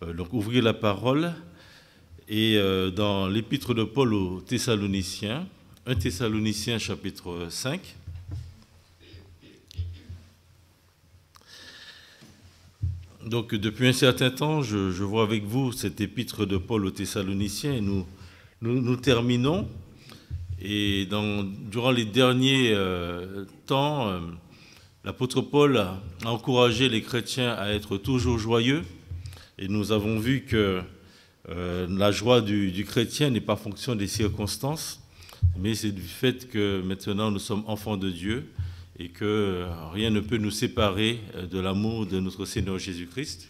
donc ouvrir la parole et dans l'épître de Paul aux Thessaloniciens, 1 Thessaloniciens chapitre 5. Donc depuis un certain temps, je vois avec vous cette épître de Paul aux Thessaloniciens et nous terminons. Et durant les derniers temps, l'apôtre Paul a encouragé les chrétiens à être toujours joyeux. Et nous avons vu que la joie du chrétien n'est pas fonction des circonstances, mais c'est du fait que maintenant nous sommes enfants de Dieu et que rien ne peut nous séparer de l'amour de notre Seigneur Jésus-Christ.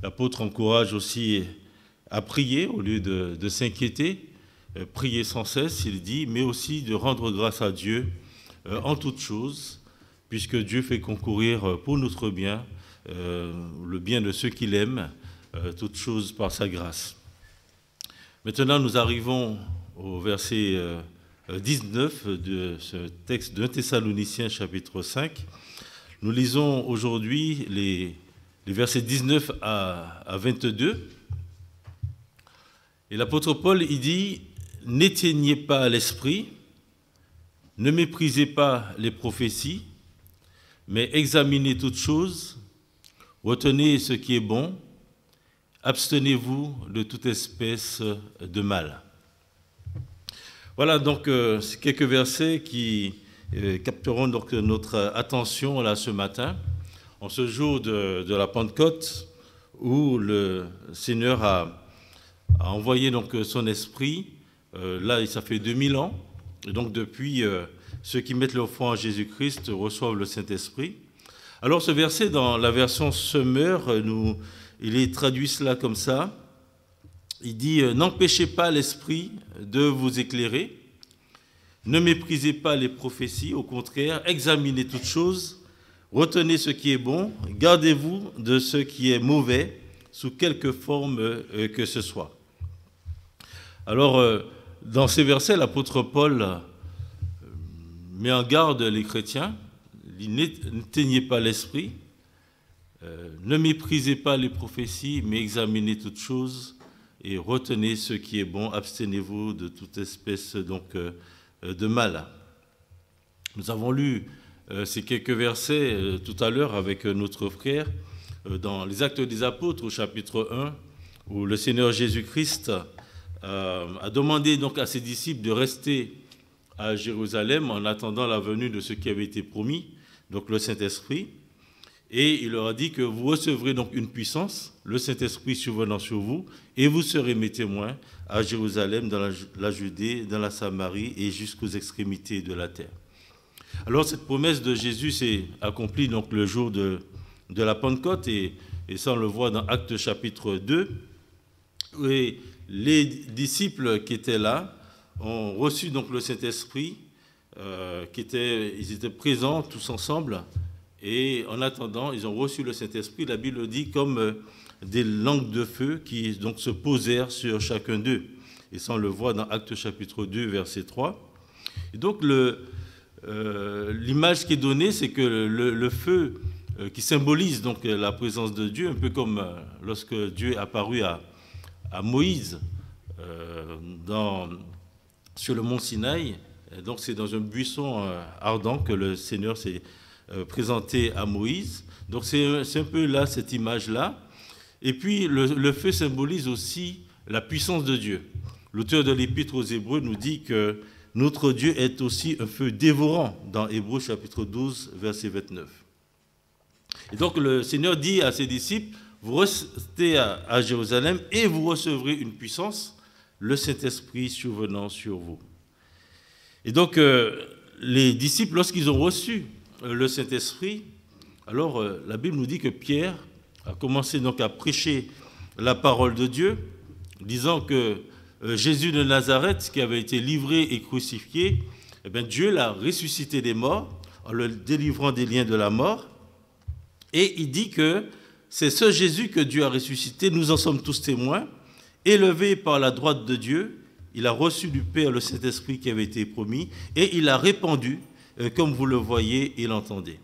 L'apôtre encourage aussi à prier au lieu de s'inquiéter, prier sans cesse, il dit, mais aussi de rendre grâce à Dieu en toutes choses, puisque Dieu fait concourir pour notre bien, le bien de ceux qu'il aime, toutes choses par sa grâce. Maintenant, nous arrivons au verset 19 de ce texte de 1 Thessaloniciens chapitre 5. Nous lisons aujourd'hui les versets 19 à 22. Et l'apôtre Paul, il dit, « N'éteignez pas l'esprit, ne méprisez pas les prophéties, mais examinez toutes choses, retenez ce qui est bon, abstenez-vous de toute espèce de mal. » Voilà donc quelques versets qui capteront donc notre attention là ce matin, en ce jour de la Pentecôte, où le Seigneur a envoyé donc son esprit. Là, ça fait 2000 ans, et donc depuis, ceux qui mettent leur foi en Jésus-Christ reçoivent le Saint-Esprit. Alors ce verset, dans la version Semeur, il est traduit cela comme ça. Il dit « N'empêchez pas l'esprit de vous éclairer, ne méprisez pas les prophéties, au contraire, examinez toutes choses, retenez ce qui est bon, gardez-vous de ce qui est mauvais, sous quelque forme que ce soit. » Alors, dans ces versets, l'apôtre Paul met en garde les chrétiens, il dit « N'éteignez pas l'esprit, ne méprisez pas les prophéties, mais examinez toutes choses, et retenez ce qui est bon, abstenez-vous de toute espèce donc, de mal. » Nous avons lu ces quelques versets tout à l'heure avec notre frère dans les Actes des Apôtres au chapitre 1, où le Seigneur Jésus-Christ a demandé donc à ses disciples de rester à Jérusalem en attendant la venue de ce qui avait été promis, donc le Saint-Esprit. Et il leur a dit que vous recevrez donc une puissance, le Saint-Esprit survenant sur vous, et vous serez mes témoins à Jérusalem, dans la Judée, dans la Samarie et jusqu'aux extrémités de la terre. Alors cette promesse de Jésus s'est accomplie donc le jour de la Pentecôte, et ça on le voit dans Actes chapitre 2, et les disciples qui étaient là ont reçu donc le Saint-Esprit, ils étaient présents tous ensemble. Et en attendant, ils ont reçu le Saint-Esprit, la Bible dit, comme des langues de feu qui donc se posèrent sur chacun d'eux. Et ça, on le voit dans Actes chapitre 2, verset 3. Et donc, l'image qui est donnée, c'est que le feu qui symbolise donc la présence de Dieu, un peu comme lorsque Dieu est apparu à Moïse sur le mont Sinaï. Donc, c'est dans un buisson ardent que le Seigneur s'est présenté à Moïse. Donc c'est un peu là, cette image-là. Et puis le feu symbolise aussi la puissance de Dieu. L'auteur de l'Épître aux Hébreux nous dit que notre Dieu est aussi un feu dévorant dans Hébreux chapitre 12, verset 29. Et donc le Seigneur dit à ses disciples, vous restez à Jérusalem et vous recevrez une puissance, le Saint-Esprit survenant sur vous. Et donc les disciples, lorsqu'ils ont reçu le Saint-Esprit, alors la Bible nous dit que Pierre a commencé donc à prêcher la parole de Dieu, disant que Jésus de Nazareth, qui avait été livré et crucifié, eh bien, Dieu l'a ressuscité des morts en le délivrant des liens de la mort. Et il dit que c'est ce Jésus que Dieu a ressuscité, nous en sommes tous témoins, élevé par la droite de Dieu, il a reçu du Père le Saint-Esprit qui avait été promis, et il a répandu, comme vous le voyez et l'entendez.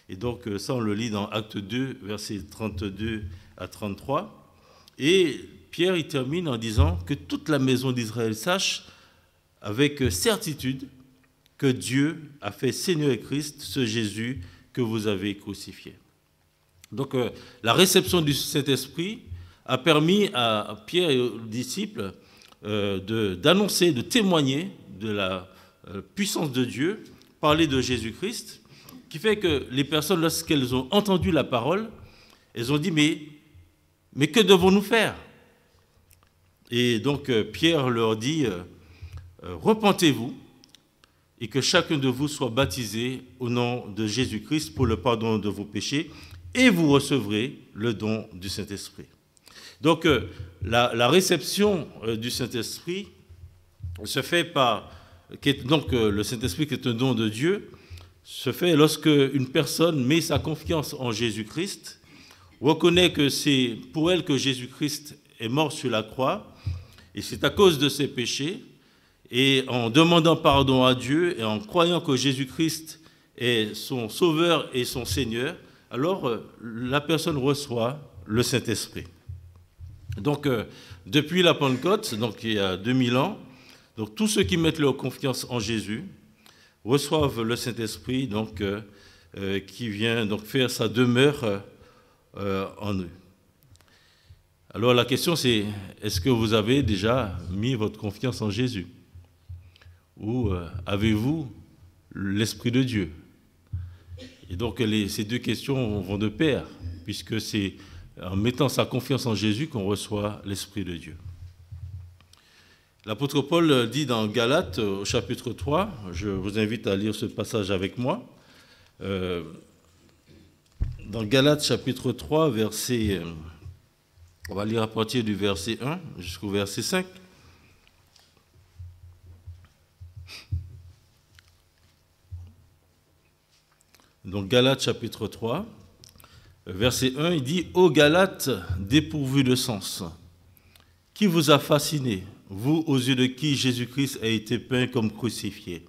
Et donc ça, on le lit dans Acte 2, versets 32 à 33. Et Pierre, il termine en disant que toute la maison d'Israël sache avec certitude que Dieu a fait Seigneur et Christ, ce Jésus que vous avez crucifié. Donc la réception du Saint-Esprit a permis à Pierre et aux disciples d'annoncer, de témoigner de la puissance de Dieu, parler de Jésus-Christ, qui fait que les personnes, lorsqu'elles ont entendu la parole, elles ont dit, mais que devons-nous faire? Et donc Pierre leur dit, repentez-vous et que chacun de vous soit baptisé au nom de Jésus-Christ pour le pardon de vos péchés, et vous recevrez le don du Saint-Esprit. Donc la réception du Saint-Esprit se fait par... Donc le Saint-Esprit qui est un don de Dieu, se fait lorsque une personne met sa confiance en Jésus-Christ, reconnaît que c'est pour elle que Jésus-Christ est mort sur la croix, et c'est à cause de ses péchés, et en demandant pardon à Dieu et en croyant que Jésus-Christ est son Sauveur et son Seigneur, alors la personne reçoit le Saint-Esprit. Donc depuis la Pentecôte, donc il y a 2000 ans, donc tous ceux qui mettent leur confiance en Jésus reçoivent le Saint-Esprit, donc qui vient donc faire sa demeure en eux. Alors la question c'est, est-ce que vous avez déjà mis votre confiance en Jésus? Ou avez-vous l'Esprit de Dieu? Et donc ces deux questions vont de pair, puisque c'est en mettant sa confiance en Jésus qu'on reçoit l'Esprit de Dieu. L'apôtre Paul dit dans Galates, au chapitre 3, je vous invite à lire ce passage avec moi, dans Galates chapitre 3, verset, on va lire à partir du verset 1 jusqu'au verset 5. Donc Galates chapitre 3, verset 1, il dit « Ô Galates, dépourvus de sens, qui vous a fasciné, vous aux yeux de qui Jésus-Christ a été peint comme crucifié?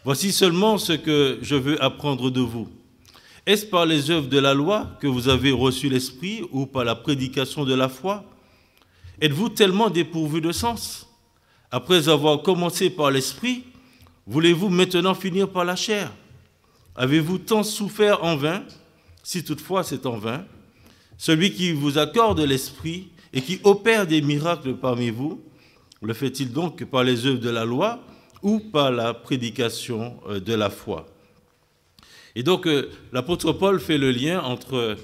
Voici seulement ce que je veux apprendre de vous. Est-ce par les œuvres de la loi que vous avez reçu l'Esprit ou par la prédication de la foi? Êtes-vous tellement dépourvus de sens? Après avoir commencé par l'Esprit, voulez-vous maintenant finir par la chair? Avez-vous tant souffert en vain, si toutefois c'est en vain? Celui qui vous accorde l'Esprit et qui opère des miracles parmi vous, le fait-il donc par les œuvres de la loi ou par la prédication de la foi? Et donc l'apôtre Paul fait le lien entre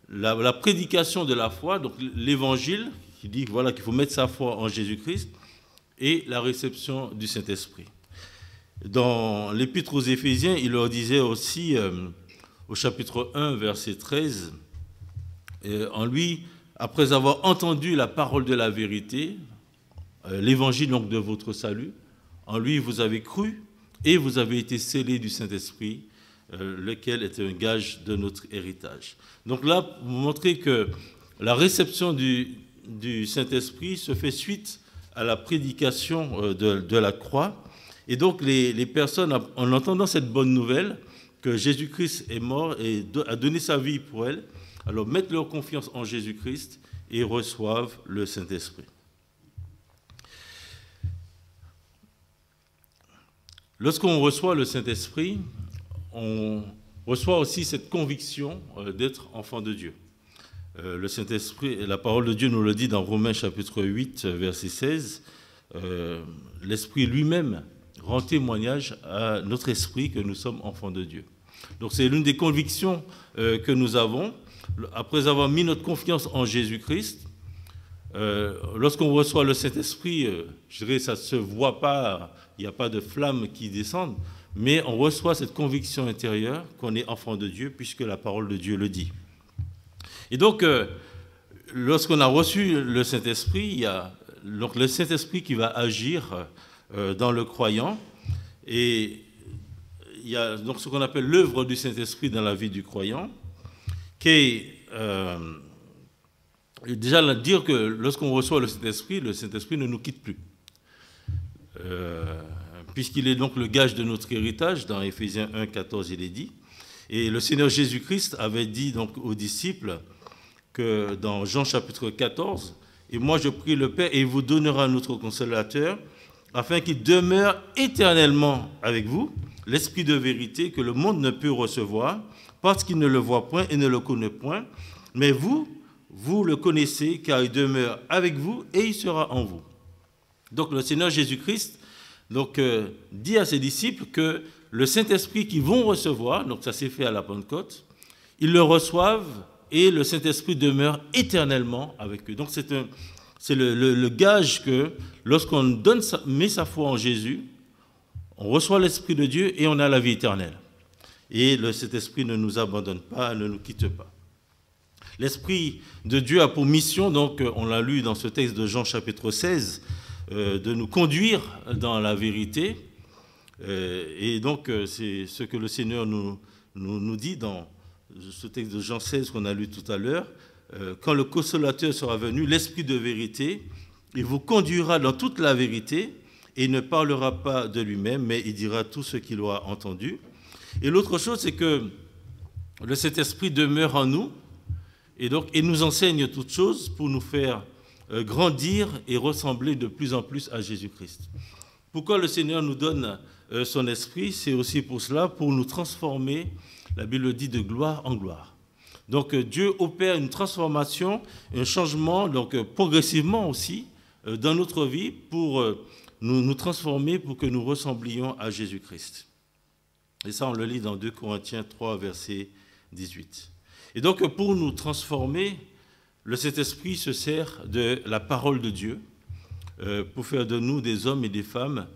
la prédication de la foi, donc l'évangile, qui dit voilà, qu'il faut mettre sa foi en Jésus-Christ, et la réception du Saint-Esprit. Dans l'Épître aux Éphésiens, il leur disait aussi, au chapitre 1, verset 13, en lui, après avoir entendu la parole de la vérité, l'évangile donc de votre salut, en lui vous avez cru et vous avez été scellés du Saint-Esprit, lequel est un gage de notre héritage. Donc là, vous montrez que la réception du Saint-Esprit se fait suite à la prédication de la croix. Et donc les personnes, en entendant cette bonne nouvelle, que Jésus-Christ est mort et a donné sa vie pour elles, alors mettent leur confiance en Jésus-Christ et reçoivent le Saint-Esprit. Lorsqu'on reçoit le Saint-Esprit, on reçoit aussi cette conviction d'être enfant de Dieu. Le Saint-Esprit, la parole de Dieu nous le dit dans Romains chapitre 8, verset 16, l'Esprit lui-même rend témoignage à notre esprit que nous sommes enfants de Dieu. Donc c'est l'une des convictions que nous avons. Après avoir mis notre confiance en Jésus-Christ, lorsqu'on reçoit le Saint-Esprit, je dirais ça ne se voit pas, il n'y a pas de flammes qui descendent, mais on reçoit cette conviction intérieure qu'on est enfant de Dieu, puisque la parole de Dieu le dit. Et donc, lorsqu'on a reçu le Saint-Esprit, il y a donc le Saint-Esprit qui va agir dans le croyant, et il y a donc ce qu'on appelle l'œuvre du Saint-Esprit dans la vie du croyant, qui est déjà dire que lorsqu'on reçoit le Saint-Esprit ne nous quitte plus. Puisqu'il est donc le gage de notre héritage, dans Éphésiens 1, 14, il est dit. Et le Seigneur Jésus-Christ avait dit donc aux disciples que dans Jean chapitre 14, « Et moi je prie le Père et il vous donnera un autre consolateur, afin qu'il demeure éternellement avec vous, l'Esprit de vérité que le monde ne peut recevoir, parce qu'il ne le voit point et ne le connaît point, mais vous le connaissez, car il demeure avec vous et il sera en vous. » Donc le Seigneur Jésus-Christ dit à ses disciples que le Saint-Esprit qu'ils vont recevoir, donc ça s'est fait à la Pentecôte, ils le reçoivent et le Saint-Esprit demeure éternellement avec eux. Donc c'est le gage que lorsqu'on met sa foi en Jésus, on reçoit l'Esprit de Dieu et on a la vie éternelle. Et cet esprit ne nous abandonne pas, ne nous quitte pas. L'Esprit de Dieu a pour mission, donc on l'a lu dans ce texte de Jean chapitre 16, de nous conduire dans la vérité. Et donc c'est ce que le Seigneur nous dit dans ce texte de Jean 16 qu'on a lu tout à l'heure. Quand le consolateur sera venu, l'Esprit de vérité, il vous conduira dans toute la vérité et il ne parlera pas de lui-même, mais il dira tout ce qu'il aura entendu. Et l'autre chose, c'est que le Saint-Esprit demeure en nous et donc il nous enseigne toutes choses pour nous faire grandir et ressembler de plus en plus à Jésus-Christ. Pourquoi le Seigneur nous donne son Esprit? C'est aussi pour cela, pour nous transformer, la Bible dit, de gloire en gloire. Donc Dieu opère une transformation, un changement, donc progressivement aussi, dans notre vie pour nous transformer, pour que nous ressemblions à Jésus-Christ. Et ça, on le lit dans 2 Corinthiens 3, verset 18. Et donc, pour nous transformer, le Saint-Esprit se sert de la parole de Dieu pour faire de nous des hommes et des femmes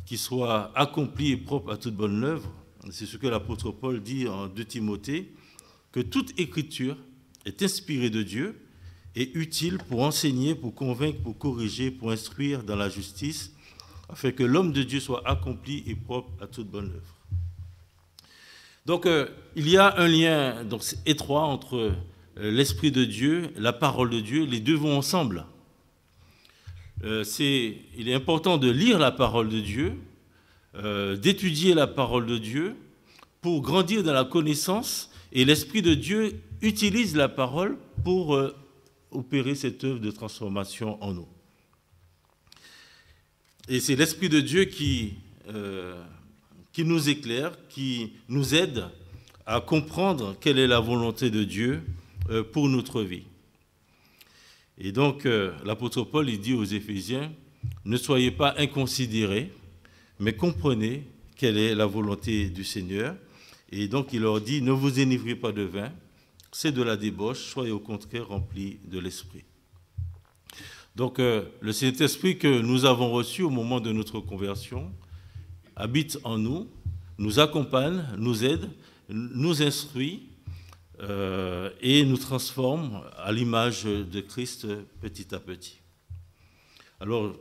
qui soient accomplis et propres à toute bonne œuvre. C'est ce que l'apôtre Paul dit en 2 Timothée, que toute écriture est inspirée de Dieu et utile pour enseigner, pour convaincre, pour corriger, pour instruire dans la justice, afin que l'homme de Dieu soit accompli et propre à toute bonne œuvre. Donc, il y a un lien étroit entre l'Esprit de Dieu, la parole de Dieu, les deux vont ensemble. Il est important de lire la parole de Dieu, d'étudier la parole de Dieu pour grandir dans la connaissance, et l'Esprit de Dieu utilise la parole pour opérer cette œuvre de transformation en nous. Et c'est l'Esprit de Dieu qui nous éclaire, qui nous aide à comprendre quelle est la volonté de Dieu pour notre vie. Et donc, l'apôtre Paul, il dit aux Éphésiens, « Ne soyez pas inconsidérés, mais comprenez quelle est la volonté du Seigneur. » Et donc, il leur dit, « Ne vous enivrez pas de vin, c'est de la débauche, soyez au contraire remplis de l'Esprit. » Donc, le Saint-Esprit que nous avons reçu au moment de notre conversion habite en nous, nous accompagne, nous aide, nous instruit et nous transforme à l'image de Christ petit à petit. Alors,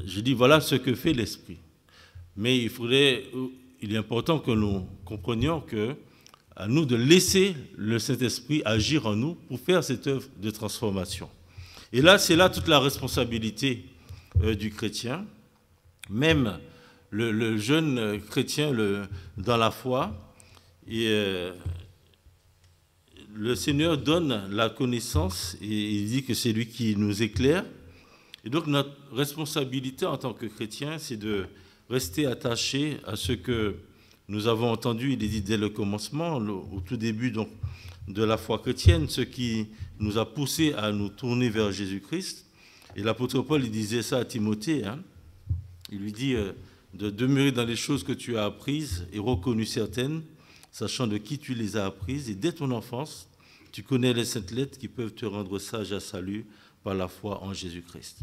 je dis, voilà ce que fait l'Esprit. Mais il est important que nous comprenions qu'à nous de laisser le Saint-Esprit agir en nous pour faire cette œuvre de transformation. Et là, c'est là toute la responsabilité du chrétien, même le jeune chrétien dans la foi. Et le Seigneur donne la connaissance et il dit que c'est lui qui nous éclaire. Et donc notre responsabilité en tant que chrétien, c'est de rester attaché à ce que nous avons entendu, il est dit dès le commencement, au tout début donc, de la foi chrétienne, ce qui nous a poussé à nous tourner vers Jésus-Christ. Et l'apôtre Paul, il disait ça à Timothée, il lui dit de demeurer dans les choses que tu as apprises et reconnues certaines, sachant de qui tu les as apprises, et dès ton enfance, tu connais les saintes lettres qui peuvent te rendre sage à salut par la foi en Jésus-Christ.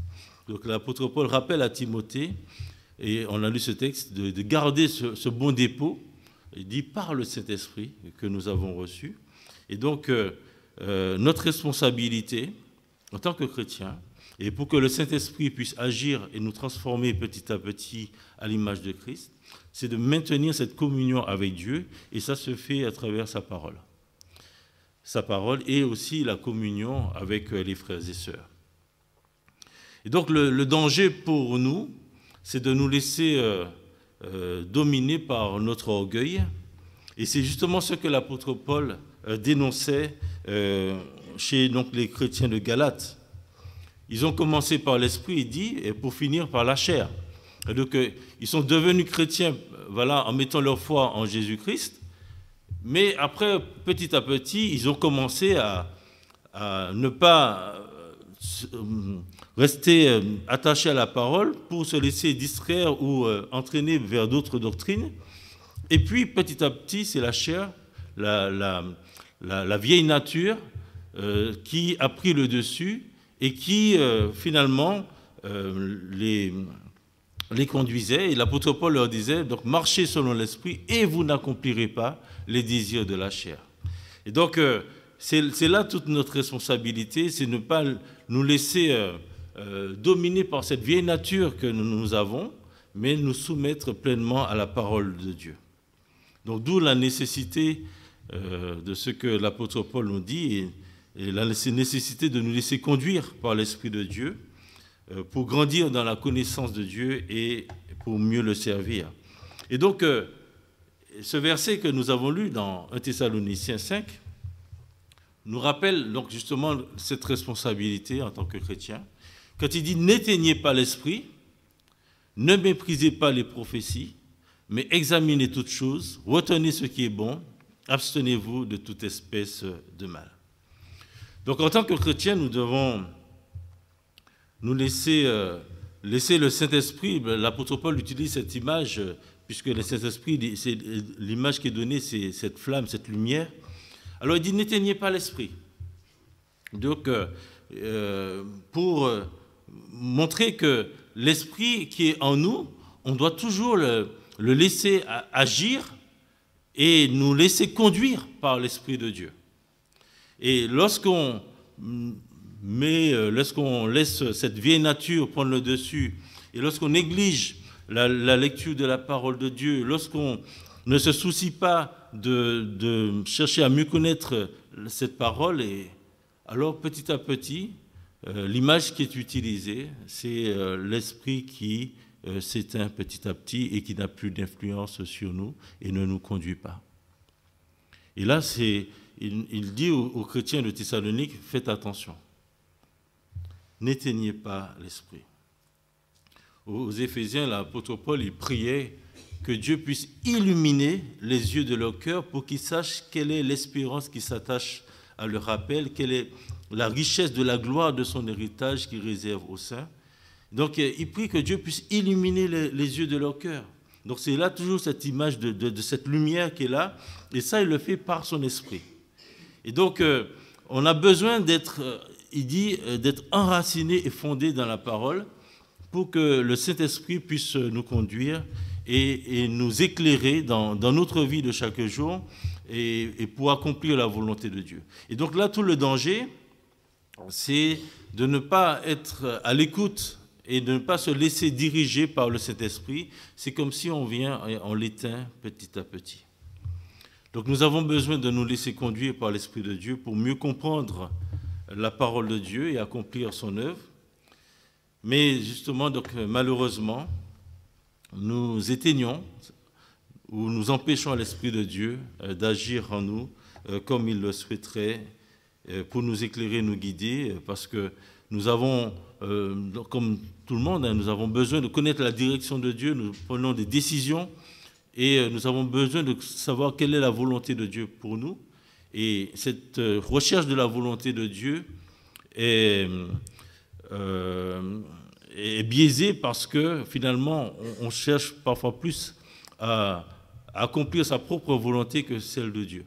Donc l'apôtre Paul rappelle à Timothée, et on a lu ce texte, de garder ce bon dépôt, il dit par le Saint-Esprit que nous avons reçu. Et donc, notre responsabilité en tant que chrétiens, et pour que le Saint-Esprit puisse agir et nous transformer petit à petit à l'image de Christ, c'est de maintenir cette communion avec Dieu, et ça se fait à travers sa parole. Sa parole et aussi la communion avec les frères et sœurs. Et donc, le danger pour nous, c'est de nous laisser dominer par notre orgueil. Et c'est justement ce que l'apôtre Paul dénonçait chez donc, les chrétiens de Galate. Ils ont commencé par l'esprit, il dit, et pour finir par la chair. Et donc, ils sont devenus chrétiens, voilà, en mettant leur foi en Jésus-Christ. Mais après, petit à petit, ils ont commencé à ne pas rester attachés à la parole pour se laisser distraire ou entraîner vers d'autres doctrines. Et puis, petit à petit, c'est la chair, la vieille nature qui a pris le dessus et qui, finalement, les conduisait. Et l'apôtre Paul leur disait, donc, marchez selon l'esprit et vous n'accomplirez pas les désirs de la chair. Et donc, c'est là toute notre responsabilité, c'est ne pas nous laisser dominer par cette vieille nature que nous avons, mais nous soumettre pleinement à la parole de Dieu. Donc, d'où la nécessité de ce que l'apôtre Paul nous dit et la nécessité de nous laisser conduire par l'Esprit de Dieu pour grandir dans la connaissance de Dieu et pour mieux le servir. Et donc, ce verset que nous avons lu dans 1 Thessaloniciens 5 nous rappelle donc justement cette responsabilité en tant que chrétien. Quand il dit « N'éteignez pas l'esprit, ne méprisez pas les prophéties, mais examinez toutes choses, retenez ce qui est bon, abstenez-vous de toute espèce de mal. » Donc en tant que chrétien, nous devons nous laisser le Saint-Esprit. L'apôtre Paul utilise cette image, puisque le Saint-Esprit, c'est l'image qui est donnée, c'est cette flamme, cette lumière. Alors il dit, n'éteignez pas l'esprit. Donc, pour montrer que l'esprit qui est en nous, on doit toujours le laisser agir et nous laisser conduire par l'Esprit de Dieu. Et lorsqu'on laisse cette vieille nature prendre le dessus, et lorsqu'on néglige la lecture de la parole de Dieu, lorsqu'on ne se soucie pas de chercher à mieux connaître cette parole, et alors petit à petit, l'image qui est utilisée, c'est l'esprit qui s'éteint petit à petit et qui n'a plus d'influence sur nous et ne nous conduit pas. Et là, il dit aux chrétiens de Thessalonique, faites attention, n'éteignez pas l'esprit. Aux Éphésiens, l'apôtre Paul, il priait que Dieu puisse illuminer les yeux de leur cœur pour qu'ils sachent quelle est l'espérance qui s'attache à leur appel, quelle est la richesse de la gloire de son héritage qu'il réserve aux saints. Donc, il prie que Dieu puisse illuminer les yeux de leur cœur. Donc, c'est là toujours cette image de cette lumière qui est là, et ça, il le fait par son esprit. Et donc, on a besoin d'être, il dit, d'être enraciné et fondé dans la parole pour que le Saint-Esprit puisse nous conduire et nous éclairer dans notre vie de chaque jour et pour accomplir la volonté de Dieu. Et donc là, tout le danger, c'est de ne pas être à l'écoute et de ne pas se laisser diriger par le Saint-Esprit. C'est comme si on vient et on l'éteint petit à petit. Donc nous avons besoin de nous laisser conduire par l'Esprit de Dieu pour mieux comprendre la parole de Dieu et accomplir son œuvre. Mais justement, donc, malheureusement, nous éteignons ou nous empêchons l'Esprit de Dieu d'agir en nous comme il le souhaiterait pour nous éclairer, nous guider, parce que nous avons, comme tout le monde, nous avons besoin de connaître la direction de Dieu, nous prenons des décisions et nous avons besoin de savoir quelle est la volonté de Dieu pour nous. Et cette recherche de la volonté de Dieu est biaisée parce que finalement, on cherche parfois plus à accomplir sa propre volonté que celle de Dieu.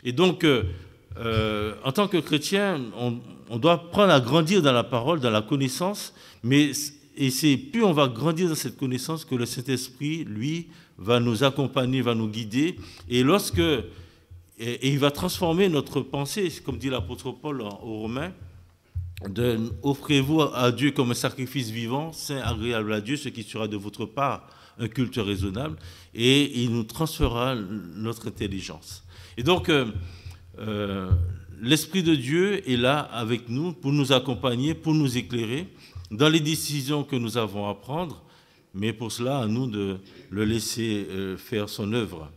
Et donc, en tant que chrétien, on doit prendre à grandir dans la parole, dans la connaissance, et c'est plus on va grandir dans cette connaissance que le Saint-Esprit, lui, va nous accompagner, va nous guider, et il va transformer notre pensée, comme dit l'apôtre Paul aux Romains, offrez-vous à Dieu comme un sacrifice vivant, saint, agréable à Dieu, ce qui sera de votre part un culte raisonnable, et il nous transférera notre intelligence. Et donc, l'Esprit de Dieu est là avec nous pour nous accompagner, pour nous éclairer dans les décisions que nous avons à prendre, mais pour cela, à nous de le laisser faire son œuvre.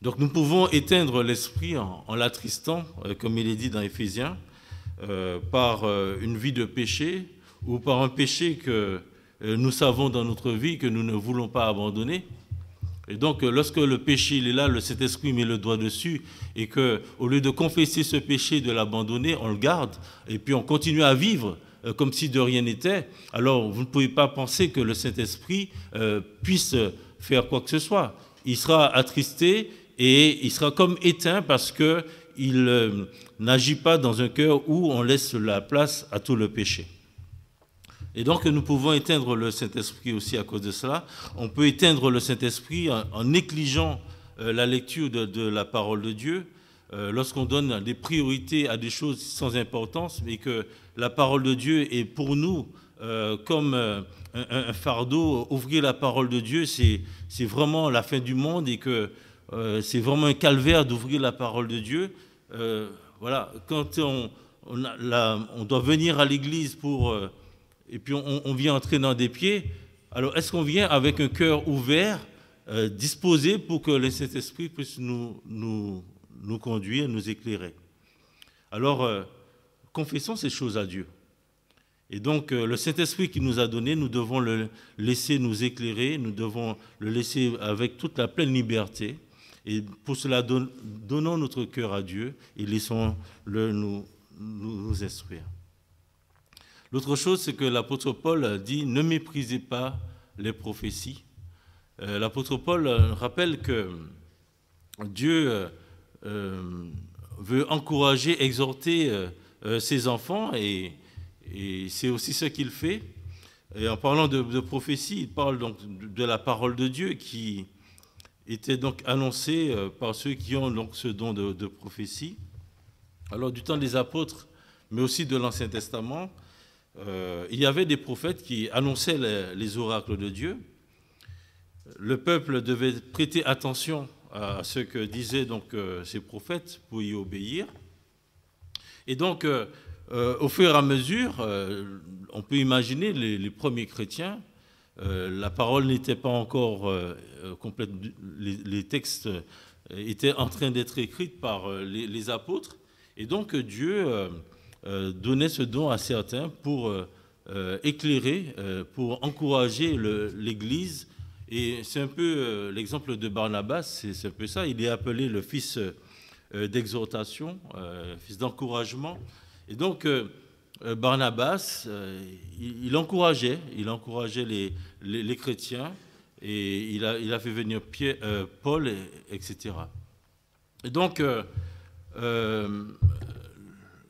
Donc nous pouvons éteindre l'esprit en l'attristant, comme il est dit dans Éphésiens, par une vie de péché ou par un péché que nous savons dans notre vie que nous ne voulons pas abandonner. Et donc, lorsque le péché il est là, le Saint-Esprit met le doigt dessus, et que, au lieu de confesser ce péché, de l'abandonner, on le garde, et puis on continue à vivre comme si de rien n'était, alors vous ne pouvez pas penser que le Saint-Esprit puisse faire quoi que ce soit. Il sera attristé et il sera comme éteint parce qu'il n'agit pas dans un cœur où on laisse la place à tout le péché. Et donc, nous pouvons éteindre le Saint-Esprit aussi à cause de cela. On peut éteindre le Saint-Esprit en négligeant la lecture de la parole de Dieu, lorsqu'on donne des priorités à des choses sans importance, mais que la parole de Dieu est pour nous comme un fardeau. Ouvrir la parole de Dieu, c'est vraiment la fin du monde, et que c'est vraiment un calvaire d'ouvrir la parole de Dieu. Voilà, quand on doit venir à l'église pour... et puis on vient entrer dans des pieds, alors est-ce qu'on vient avec un cœur ouvert, disposé pour que le Saint-Esprit puisse nous conduire, nous éclairer? Alors, confessons ces choses à Dieu. Et donc, le Saint-Esprit qui nous a donné, nous devons le laisser nous éclairer, nous devons le laisser avec toute la pleine liberté. Et pour cela, donnons notre cœur à Dieu et laissons-le nous instruire. L'autre chose, c'est que l'apôtre Paul dit « Ne méprisez pas les prophéties ». L'apôtre Paul rappelle que Dieu veut encourager, exhorter ses enfants, et c'est aussi ce qu'il fait. Et en parlant de prophétie, il parle donc de la parole de Dieu qui était donc annoncée par ceux qui ont donc ce don de prophétie. Alors du temps des apôtres, mais aussi de l'Ancien Testament, il y avait des prophètes qui annonçaient les oracles de Dieu. Le peuple devait prêter attention à ce que disaient donc ces prophètes pour y obéir. Et donc, au fur et à mesure, on peut imaginer les premiers chrétiens, la parole n'était pas encore complète, les textes étaient en train d'être écrits par les apôtres, et donc Dieu donnait ce don à certains pour éclairer, pour encourager l'Église. Et c'est un peu l'exemple de Barnabas, c'est un peu ça. Il est appelé le fils d'exhortation, fils d'encouragement. Et donc, Barnabas, il encourageait les chrétiens, et il a fait venir Paul, etc. Et donc,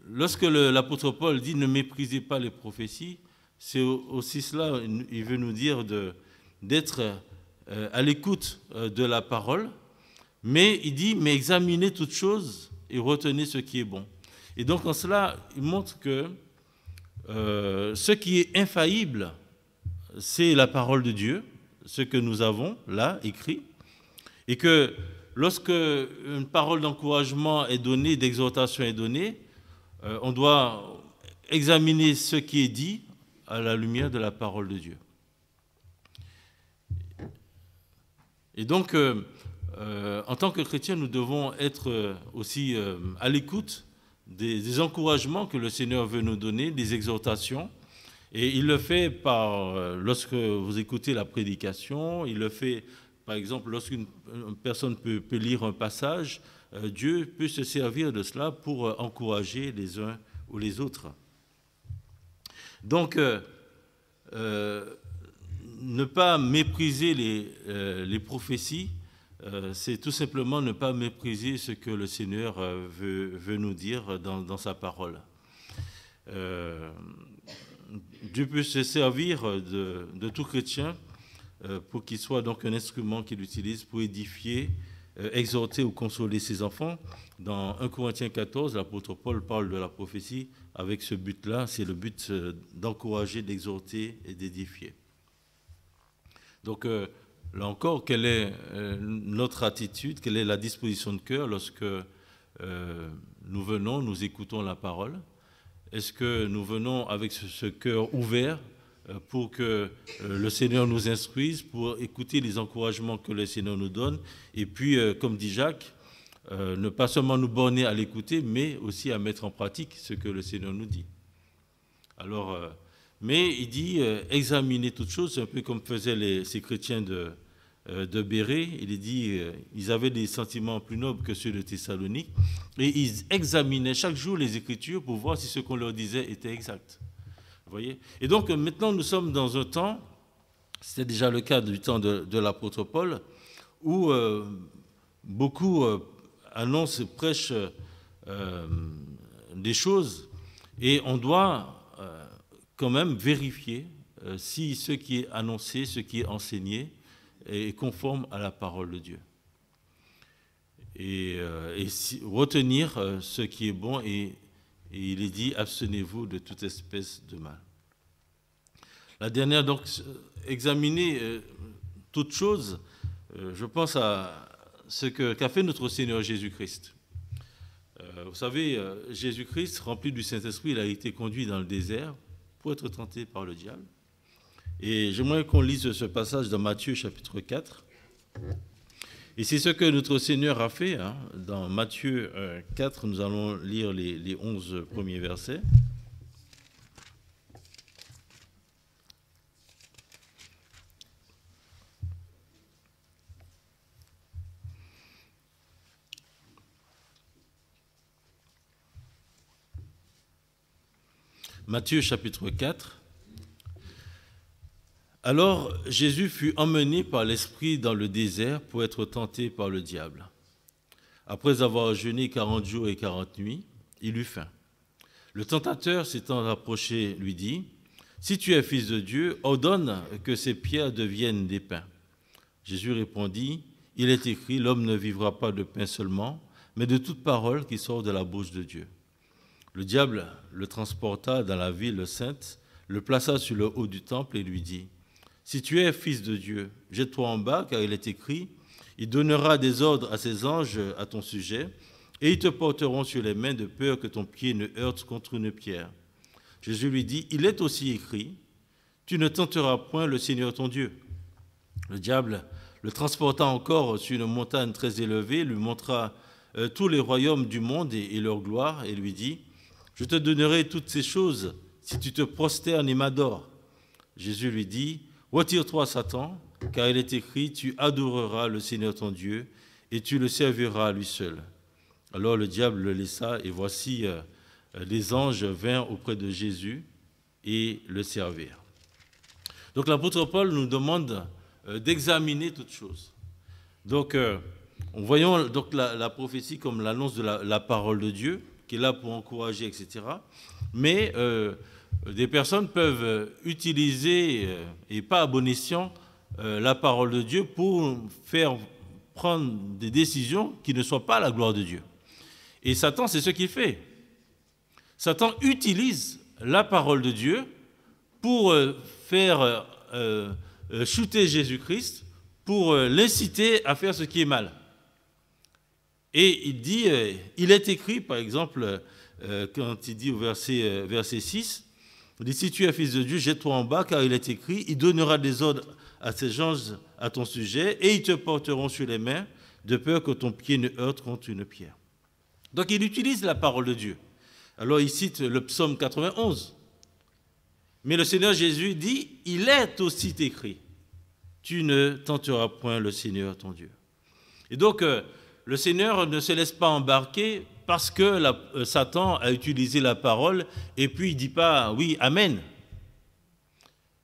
lorsque l'apôtre Paul dit « Ne méprisez pas les prophéties », c'est aussi cela, il veut nous dire d'être à l'écoute de la parole, mais il dit « Mais examinez toutes choses et retenez ce qui est bon ». Et donc en cela, il montre que ce qui est infaillible, c'est la parole de Dieu, ce que nous avons là écrit, et que lorsque une parole d'encouragement est donnée, d'exhortation est donnée, on doit examiner ce qui est dit à la lumière de la parole de Dieu. Et donc, en tant que chrétiens, nous devons être aussi à l'écoute des encouragements que le Seigneur veut nous donner, des exhortations. Et il le fait lorsque vous écoutez la prédication, il le fait, par exemple, lorsqu'une personne peut lire un passage, Dieu peut se servir de cela pour encourager les uns ou les autres. Donc, ne pas mépriser les prophéties, c'est tout simplement ne pas mépriser ce que le Seigneur veut nous dire dans sa parole. Dieu peut se servir de tout chrétien pour qu'il soit donc un instrument qu'il utilise pour édifier, exhorter ou consoler ses enfants. Dans 1 Corinthiens 14, l'apôtre Paul parle de la prophétie avec ce but-là, c'est le but d'encourager, d'exhorter et d'édifier. Donc là encore, quelle est notre attitude, quelle est la disposition de cœur lorsque nous venons, nous écoutons la parole? Est-ce que nous venons avec ce cœur ouvert pour que le Seigneur nous instruise, pour écouter les encouragements que le Seigneur nous donne. Et puis, comme dit Jacques, ne pas seulement nous borner à l'écouter, mais aussi à mettre en pratique ce que le Seigneur nous dit. Alors, mais il dit examiner toutes choses, c'est un peu comme faisaient ces chrétiens de Bérée. Il dit ils avaient des sentiments plus nobles que ceux de Thessalonique, et ils examinaient chaque jour les Écritures pour voir si ce qu'on leur disait était exact. Vous voyez ? Et donc maintenant nous sommes dans un temps, c'était déjà le cas du temps de l'apôtre Paul, où beaucoup annoncent, prêchent des choses, et on doit quand même vérifier si ce qui est annoncé, ce qui est enseigné est conforme à la parole de Dieu. Et retenir ce qui est bon, et il est dit, abstenez-vous de toute espèce de mal. La dernière, donc, examiner toute chose, je pense à ce qu'a fait notre Seigneur Jésus-Christ. Vous savez, Jésus-Christ, rempli du Saint-Esprit, il a été conduit dans le désert pour être tenté par le diable. Et j'aimerais qu'on lise ce passage dans Matthieu chapitre 4. Et c'est ce que notre Seigneur a fait. Hein. Dans Matthieu 4, nous allons lire les 11 premiers versets. Matthieu chapitre 4. Alors Jésus fut emmené par l'Esprit dans le désert pour être tenté par le diable. Après avoir jeûné 40 jours et 40 nuits, il eut faim. Le tentateur s'étant rapproché lui dit, « Si tu es fils de Dieu, ordonne que ces pierres deviennent des pains. » Jésus répondit, « Il est écrit, l'homme ne vivra pas de pain seulement, mais de toute parole qui sort de la bouche de Dieu. » Le diable le transporta dans la ville sainte, le plaça sur le haut du temple et lui dit, « Si tu es fils de Dieu, jette-toi en bas, car il est écrit, il donnera des ordres à ses anges à ton sujet, et ils te porteront sur les mains de peur que ton pied ne heurte contre une pierre. » Jésus lui dit, « Il est aussi écrit, tu ne tenteras point le Seigneur ton Dieu. » Le diable le transporta encore sur une montagne très élevée, lui montra tous les royaumes du monde et leur gloire, et lui dit, « Je te donnerai toutes ces choses si tu te prosternes et m'adores. » Jésus lui dit, « Retire-toi, Satan, car il est écrit, tu adoreras le Seigneur ton Dieu, et tu le serviras à lui seul. » Alors le diable le laissa, et voici, les anges vinrent auprès de Jésus et le servirent. Donc l'apôtre Paul nous demande d'examiner toutes choses. Donc, voyons donc la prophétie comme l'annonce de la parole de Dieu, qui est là pour encourager, etc. Mais des personnes peuvent utiliser, et pas à bon escient, la parole de Dieu pour faire prendre des décisions qui ne soient pas à la gloire de Dieu. Et Satan, c'est ce qu'il fait. Satan utilise la parole de Dieu pour faire shooter Jésus-Christ, pour l'inciter à faire ce qui est mal. Et il dit, il est écrit, par exemple, quand il dit au verset 6, il dit, « Si tu es fils de Dieu, jette-toi en bas, car il est écrit, il donnera des ordres à ses anges à ton sujet, et ils te porteront sur les mains, de peur que ton pied ne heurte contre une pierre. » Donc il utilise la parole de Dieu. Alors il cite le psaume 91. Mais le Seigneur Jésus dit, « Il est aussi écrit, tu ne tenteras point le Seigneur ton Dieu. » Et donc, le Seigneur ne se laisse pas embarquer parce que Satan a utilisé la parole et puis il ne dit pas « oui, amen ».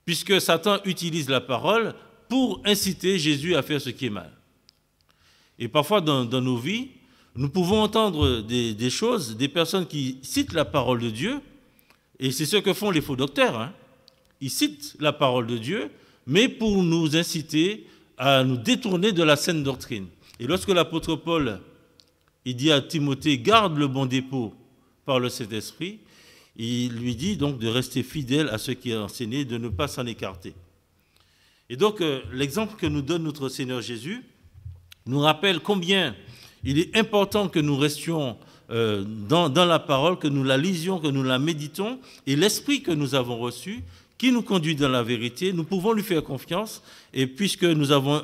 Puisque Satan utilise la parole pour inciter Jésus à faire ce qui est mal. Et parfois dans nos vies, nous pouvons entendre des choses, des personnes qui citent la parole de Dieu, et c'est ce que font les faux docteurs. Hein. Ils citent la parole de Dieu, mais pour nous inciter à nous détourner de la saine doctrine. Et lorsque l'apôtre Paul il dit à Timothée, garde le bon dépôt par le Saint-Esprit, il lui dit donc de rester fidèle à ce qui est enseigné, de ne pas s'en écarter. Et donc l'exemple que nous donne notre Seigneur Jésus nous rappelle combien il est important que nous restions dans la parole, que nous la lisions, que nous la méditons, et l'esprit que nous avons reçu, qui nous conduit dans la vérité, nous pouvons lui faire confiance, et puisque nous avons,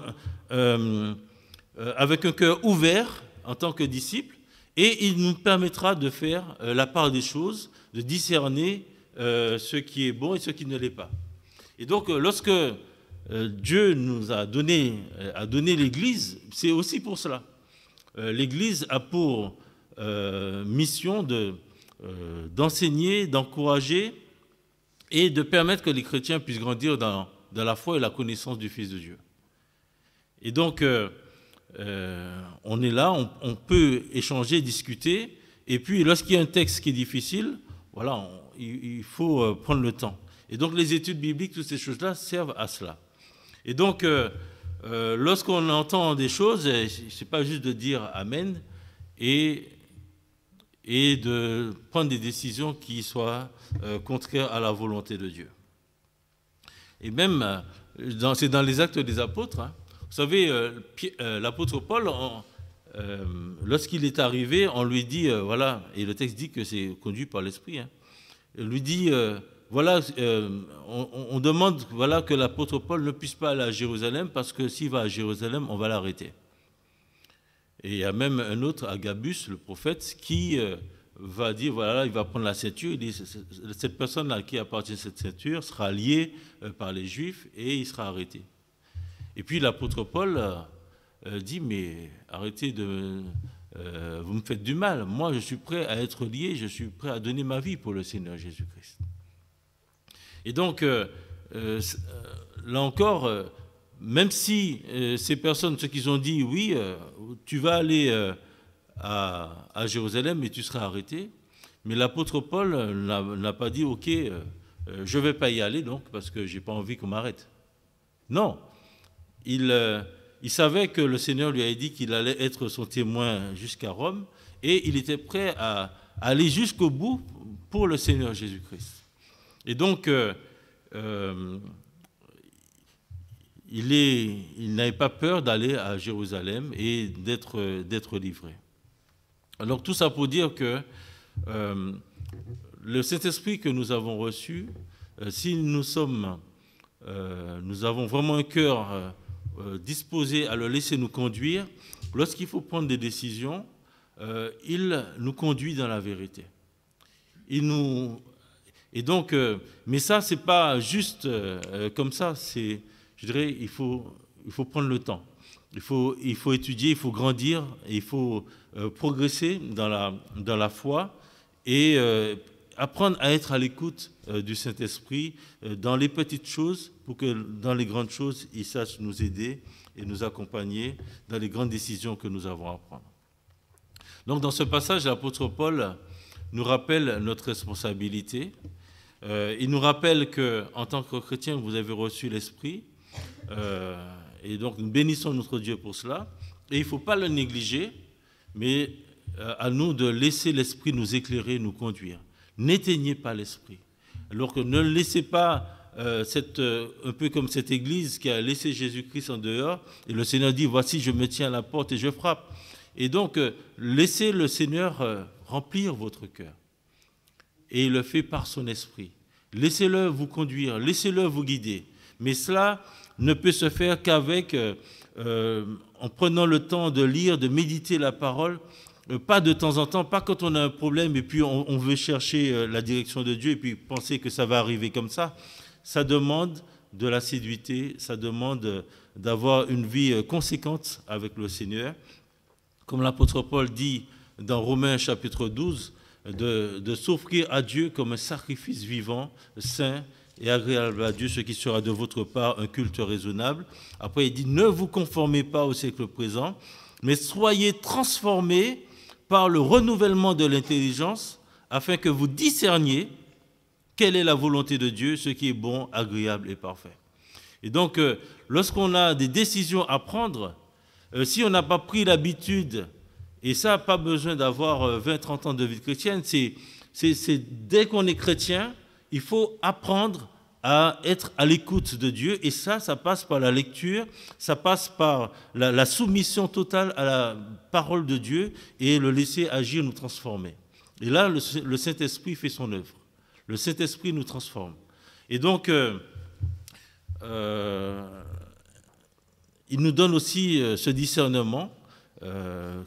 avec un cœur ouvert en tant que disciples, et il nous permettra de faire la part des choses, de discerner ce qui est bon et ce qui ne l'est pas. Et donc, lorsque Dieu nous a donné l'Église, c'est aussi pour cela. L'Église a pour mission d'enseigner, d'encourager et de permettre que les chrétiens puissent grandir dans la foi et la connaissance du Fils de Dieu. Et donc, on est là, on peut échanger, discuter, et puis lorsqu'il y a un texte qui est difficile, voilà, il faut prendre le temps. Et donc les études bibliques, toutes ces choses-là servent à cela. Et donc, lorsqu'on entend des choses, c'est pas juste de dire Amen et de prendre des décisions qui soient contraires à la volonté de Dieu. Et même, c'est dans les Actes des Apôtres, hein. Vous savez, l'apôtre Paul, lorsqu'il est arrivé, on lui dit, voilà, et le texte dit que c'est conduit par l'Esprit, hein, il lui dit, voilà, on demande voilà, que l'apôtre Paul ne puisse pas aller à Jérusalem, parce que s'il va à Jérusalem, on va l'arrêter. Et il y a même un autre, Agabus, le prophète, qui va dire, voilà, il va prendre la ceinture, il dit, cette personne-là qui appartient à cette ceinture sera liée par les Juifs et il sera arrêté. Et puis l'apôtre Paul dit, mais arrêtez de... vous me faites du mal. Moi, je suis prêt à être lié, je suis prêt à donner ma vie pour le Seigneur Jésus-Christ. Et donc, là encore, même si ces personnes, ceux qui ont dit, oui, tu vas aller à Jérusalem et tu seras arrêté, mais l'apôtre Paul n'a pas dit, ok, je ne vais pas y aller, donc, parce que je n'ai pas envie qu'on m'arrête. Non. Il savait que le Seigneur lui avait dit qu'il allait être son témoin jusqu'à Rome et il était prêt à aller jusqu'au bout pour le Seigneur Jésus-Christ. Et donc, il n'avait pas peur d'aller à Jérusalem et d'être livré. Alors tout ça pour dire que le Saint-Esprit que nous avons reçu, si nous avons vraiment un cœur disposé à le laisser nous conduire, lorsqu'il faut prendre des décisions, il nous conduit dans la vérité. Et donc, mais ça, c'est pas juste comme ça. Je dirais, il faut prendre le temps. Il faut étudier, il faut grandir, et il faut progresser dans la foi et apprendre à être à l'écoute du Saint-Esprit dans les petites choses pour que dans les grandes choses, il sache nous aider et nous accompagner dans les grandes décisions que nous avons à prendre. Donc dans ce passage, l'apôtre Paul nous rappelle notre responsabilité. Il nous rappelle qu'en tant que chrétien, vous avez reçu l'Esprit. Et donc nous bénissons notre Dieu pour cela. Et il ne faut pas le négliger, mais à nous de laisser l'Esprit nous éclairer, nous conduire. N'éteignez pas l'Esprit. Alors que ne laissez pas un peu comme cette église qui a laissé Jésus-Christ en dehors, et le Seigneur dit, voici, je me tiens à la porte et je frappe. Et donc, laissez le Seigneur remplir votre cœur. Et il le fait par son esprit. Laissez-le vous conduire, laissez-le vous guider. Mais cela ne peut se faire qu'avec, en prenant le temps de lire, de méditer la parole, pas de temps en temps, pas quand on a un problème et puis on veut chercher la direction de Dieu et puis penser que ça va arriver comme ça. Ça demande de l'assiduité, ça demande d'avoir une vie conséquente avec le Seigneur. Comme l'apôtre Paul dit dans Romains chapitre 12, de s'offrir à Dieu comme un sacrifice vivant, saint et agréable à Dieu, ce qui sera de votre part un culte raisonnable. Après, il dit, ne vous conformez pas au siècle présent, mais soyez transformés par le renouvellement de l'intelligence, afin que vous discerniez quelle est la volonté de Dieu, ce qui est bon, agréable et parfait. Et donc, lorsqu'on a des décisions à prendre, si on n'a pas pris l'habitude, et ça n'a pas besoin d'avoir 20-30 ans de vie chrétienne, c'est dès qu'on est chrétien, il faut apprendre à être à l'écoute de Dieu, et ça passe par la lecture, ça passe par la soumission totale à la parole de Dieu et le laisser agir, nous transformer. Et là, le Saint-Esprit fait son œuvre. Le Saint-Esprit nous transforme. Et donc, il nous donne aussi ce discernement.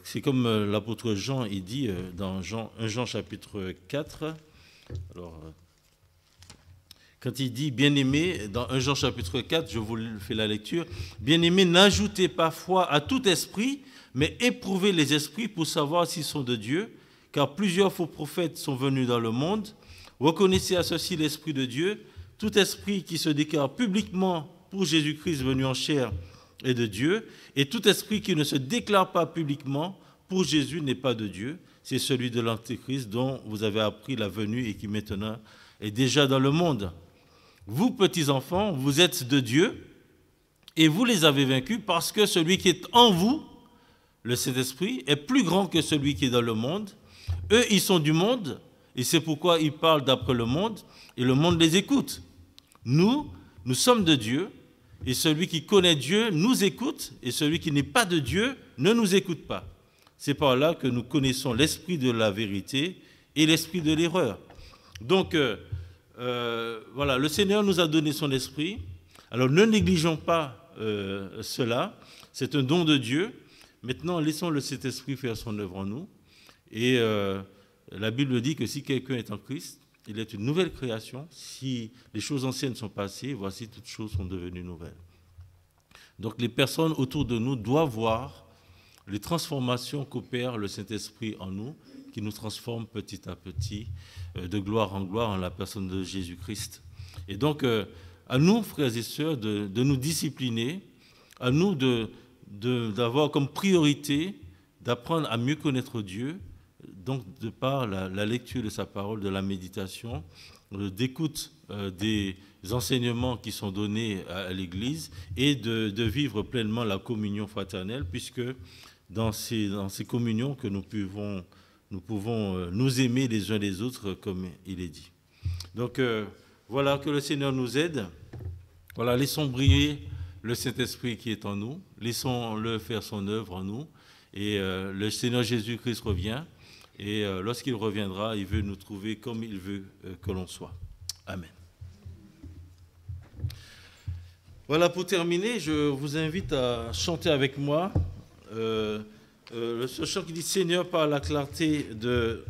C'est comme l'apôtre Jean, il dit dans 1 Jean chapitre 4, alors, quand il dit « Bien-aimé », dans 1 Jean chapitre 4, je vous fais la lecture, « Bien-aimé, n'ajoutez pas foi à tout esprit, mais éprouvez les esprits pour savoir s'ils sont de Dieu, car plusieurs faux prophètes sont venus dans le monde. Reconnaissez à ceci l'Esprit de Dieu. Tout esprit qui se déclare publiquement pour Jésus-Christ venu en chair est de Dieu, et tout esprit qui ne se déclare pas publiquement pour Jésus n'est pas de Dieu. C'est celui de l'Antéchrist dont vous avez appris la venue et qui maintenant est déjà dans le monde. Vous, petits enfants, vous êtes de Dieu et vous les avez vaincus parce que celui qui est en vous, le Saint-Esprit, est plus grand que celui qui est dans le monde. Eux, ils sont du monde et c'est pourquoi ils parlent d'après le monde et le monde les écoute. Nous sommes de Dieu et celui qui connaît Dieu nous écoute et celui qui n'est pas de Dieu ne nous écoute pas. C'est par là que nous connaissons l'esprit de la vérité et l'esprit de l'erreur. Donc, voilà, le Seigneur nous a donné son esprit. Alors ne négligeons pas cela, c'est un don de Dieu. Maintenant, laissons le Saint-Esprit faire son œuvre en nous. Et la Bible dit que si quelqu'un est en Christ, il est une nouvelle création. Si les choses anciennes sont passées, voici toutes choses sont devenues nouvelles. Donc les personnes autour de nous doivent voir les transformations qu'opère le Saint-Esprit en nous, qui nous transforme petit à petit, de gloire en gloire, en la personne de Jésus-Christ. Et donc, à nous, frères et sœurs, de nous discipliner, à nous d'avoir comme priorité d'apprendre à mieux connaître Dieu, donc de par la lecture de sa parole, de la méditation, d'écoute des enseignements qui sont donnés à l'Église et de vivre pleinement la communion fraternelle, puisque dans ces communions que nous pouvons nous aimer les uns les autres, comme il est dit. Donc, voilà, que le Seigneur nous aide. Voilà, laissons briller le Saint-Esprit qui est en nous. Laissons-le faire son œuvre en nous. Et le Seigneur Jésus-Christ revient. Et lorsqu'il reviendra, il veut nous trouver comme il veut que l'on soit. Amen. Voilà, pour terminer, je vous invite à chanter avec moi ce chant qui dit « Seigneur, par la clarté de... »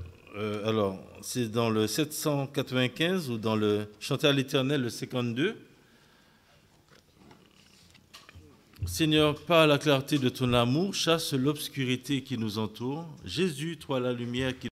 alors, c'est dans le 795 ou dans le Chanter à l'Éternel, le 52. « Seigneur, par la clarté de ton amour, chasse l'obscurité qui nous entoure. Jésus, toi la lumière qui